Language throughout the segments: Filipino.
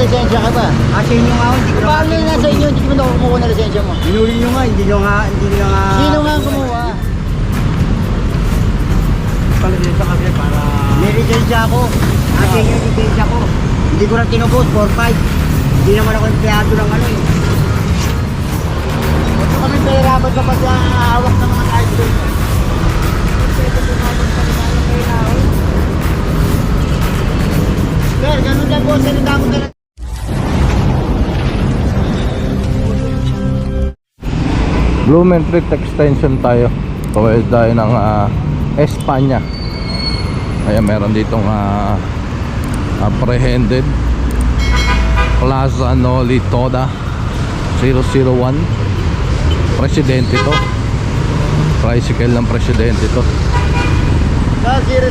lisensya ka ba? Sa inyo nga, hindi ko Paano yung nasa inyo, hindi mo na kumukuha ng lisensya mo? Binuli nyo nga, hindi nyo nga. Sino nga ang kumuha? Palisensya kasi para... May lisensya ako. Sa inyo, lisensya ko. Hindi ko na tinubos, 4-5. Hindi naman ako empleyado ng ano eh. Huwag mo kami pahirapan kapag hawak ng mga kahit doon. Sir, ganun lang po, salita ko talaga. Blumentritt extension tayo. Pawid tayo ng Espanya. Kaya meron ditong apprehended Plaza Noli Toda 001. Presidente to. Tricycle ng presidente to. Sa 001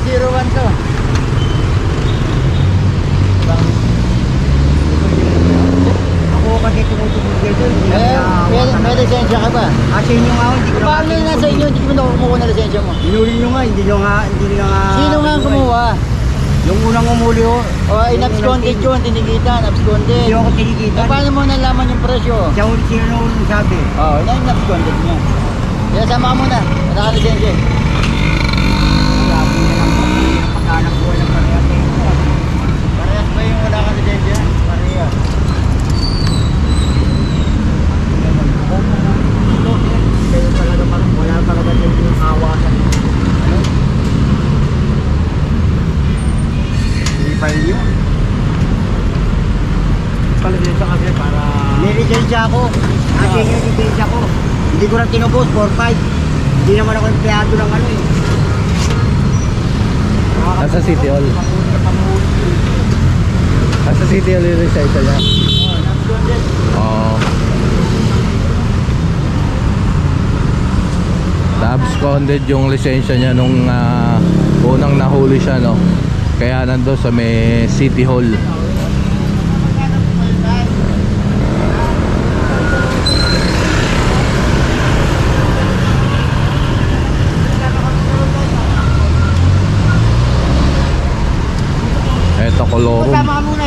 to. Ako kasi tumutubog dito. May lisensya ka ba? Sa inyo nga, hindi ko na... Paano yung nasa inyo, hindi mo na kumukuha ng lisensya mo? Binuli nyo nga, hindi nyo nga... Sino nga ang kumuha? Yung unang umuli ho. O, inabsconded yun, tinigitan, absconded. Hindi ako tinigitan. Paano mo nalaman yung presyo? Siya ulit sino na ulit sabi. Oo, inabsconded niya. Kaya sama ka muna, wala ka lisensya. Sabi na lang po, pagkanak ko ng parehas eh. Parehas ba yung wala ka lisensya? Parehas. Kaya talaga parang wala talaga yung hawakan. Ano? Hindi pa rin yun. Palisensya kasi para... May lisensya ako. Kasi yung lisensya ko. Hindi ko na tinubos, 4-5. Hindi naman ako empleyado ng ano eh. Nasa City Hall. Nasa City Hall yung lisensya niya. Oo. Na-absconded yung lisensya niya nung unang nahuli siya, no? Kaya nandun sa may City Hall. Eto, Colorum. Sama ka muna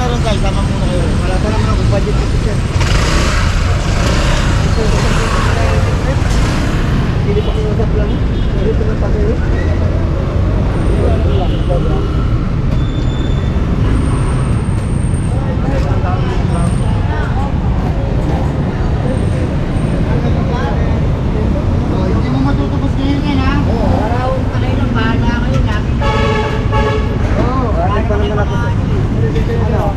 rin guys, sama muna kayo. Wala pa naman akong budget ito siya. Hindi pa kinusap lang. Dito na pa kayo. Hindi mo matutubos ngayon yan ha? Oo, arawang ka na yun. Bahala kayo. Oo, magantay pa naman ako sa... Ano?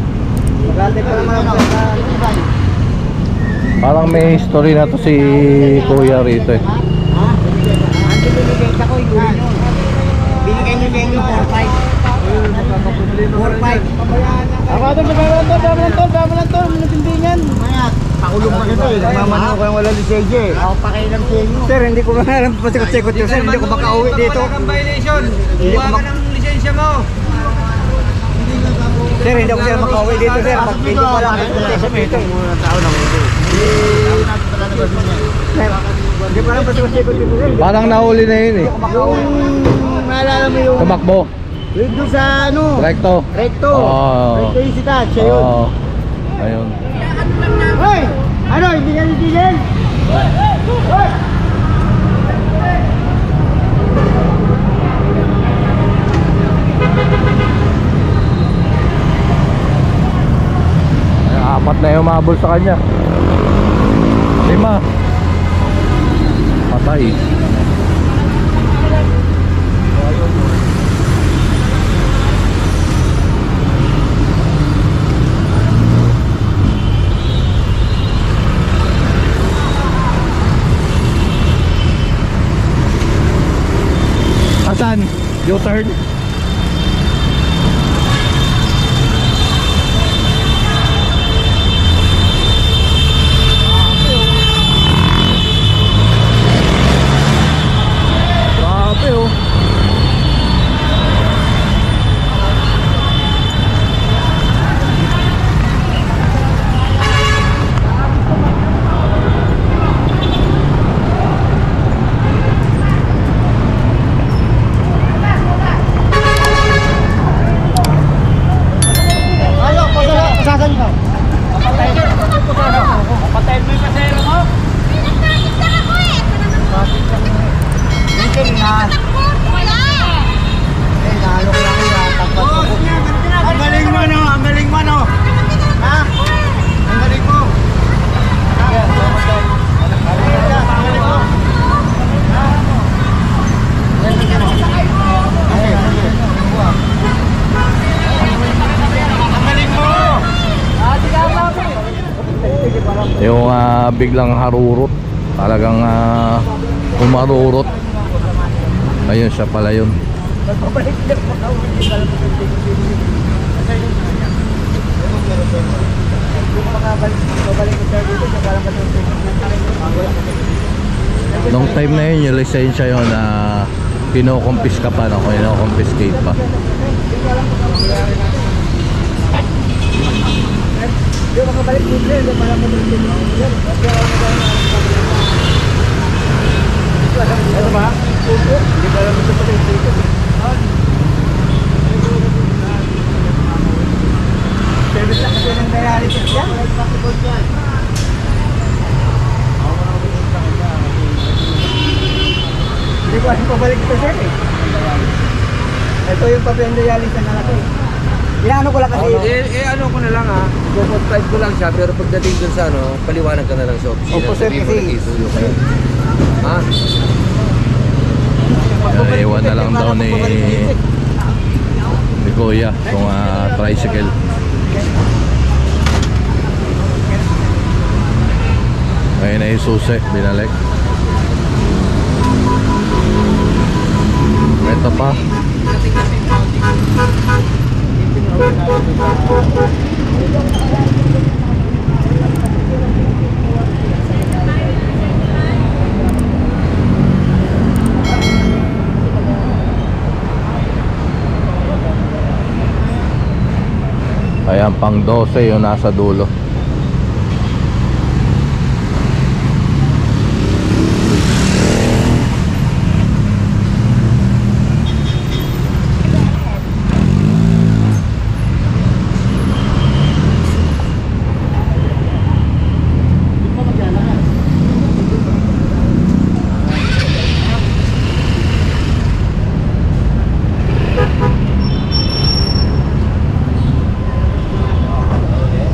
Magantay pa naman ako sa... Parang may history na to si Kuya rito eh. Ha? Ando binigay ko yung yun. Binigay niyo sa inyo 4-5. 4-5. Ako ito, dami lang to, minutindingan. Mayat. Pakulong pa nito eh, nagmamano ko yung wala lisensya eh. Ako pakialam sa inyo. Sir, hindi ko alam pasikot-sikot yun, sir. Hindi ko makauwi dito. Wala kang violation. Kuha ka ng lisensya mo. Sir, hindi ako sir makauwi dito, sir. Pag hindi ko lang sa dito. Hindi ko alam pasikot-sikot dito, sir. Parang nahuli na yun eh. Yung naalala mo yung... Tumakbo. Yung doon sa ano? Recto. Recto. Oo. Recto yung sitat, siya yun. Oo. Ayun. Hoy! Ano, hindi ka nitisin? Hoy! Ay, apat na yung umabol sa kanya. 5. Patay. Asan? U-turn? Grabe oh. Yung biglang harurot, talagang umarurot. Ayun siya pala yun. Nung time na yun, yung lisensya yun na kinoconfiscate pa, no? Kinoconfiscate pa. Ano ba? Hindi ba alam ito pala ito? Service lang kasi ng dialysis yan. Hindi ko alam pabalik ito sir eh. Ito yung papel ng dialysis na anak ko eh. Inaano ko lang kasi. Ano ko na lang ha. Subscribe ko lang siya pero pagdating dun sa ano, paliwanag ka na lang sa opisina. Opo, sir, Sabihin mo kasi- nag-isuyo kayo. Ha? Iwan na lang daw ni Kuya kung tricycle. Ngayon na yung susi, binalik. Ito pa. Ayan, pang 12 yung nasa dulo.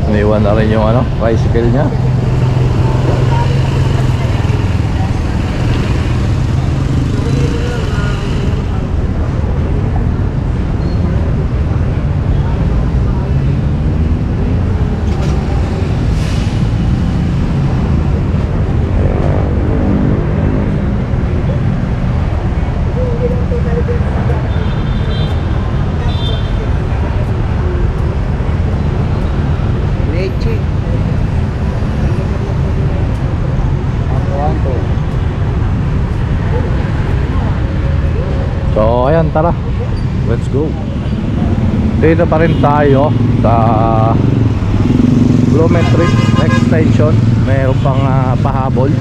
Iniwan na rin yung tricycle niya. Leche. So ayan, tara, let's go. Dito pa rin tayo sa Blumetry extension. Mayroon pang pahabol.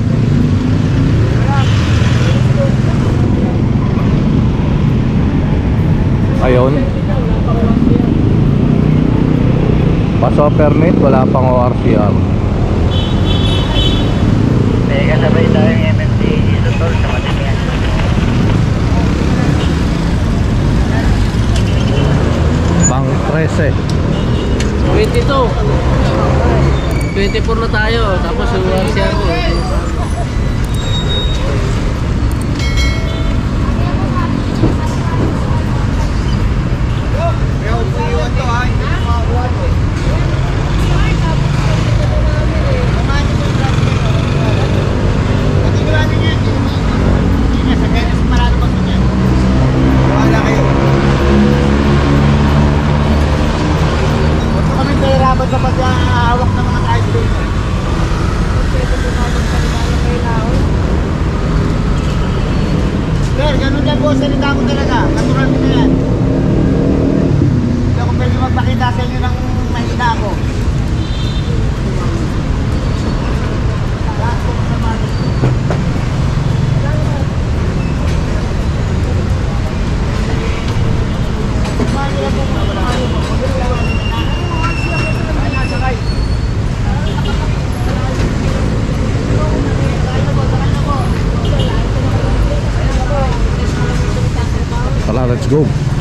Ayun, paso permit, wala pang ORCR. Teka, sabay tayo ng MMT dito tol sa Matingan. Pang 13. 22. 24 na tayo. Tapos yung RCR ko. Wala kayo. Huwag kami kahirapan sa pag-ahawak ng mga tricycle. Sir, ganun lang po, salita ko talaga. Natural ko na yan. Hindi ako pwede magpakita sa inyo ng mahina ako. Tara, let's go.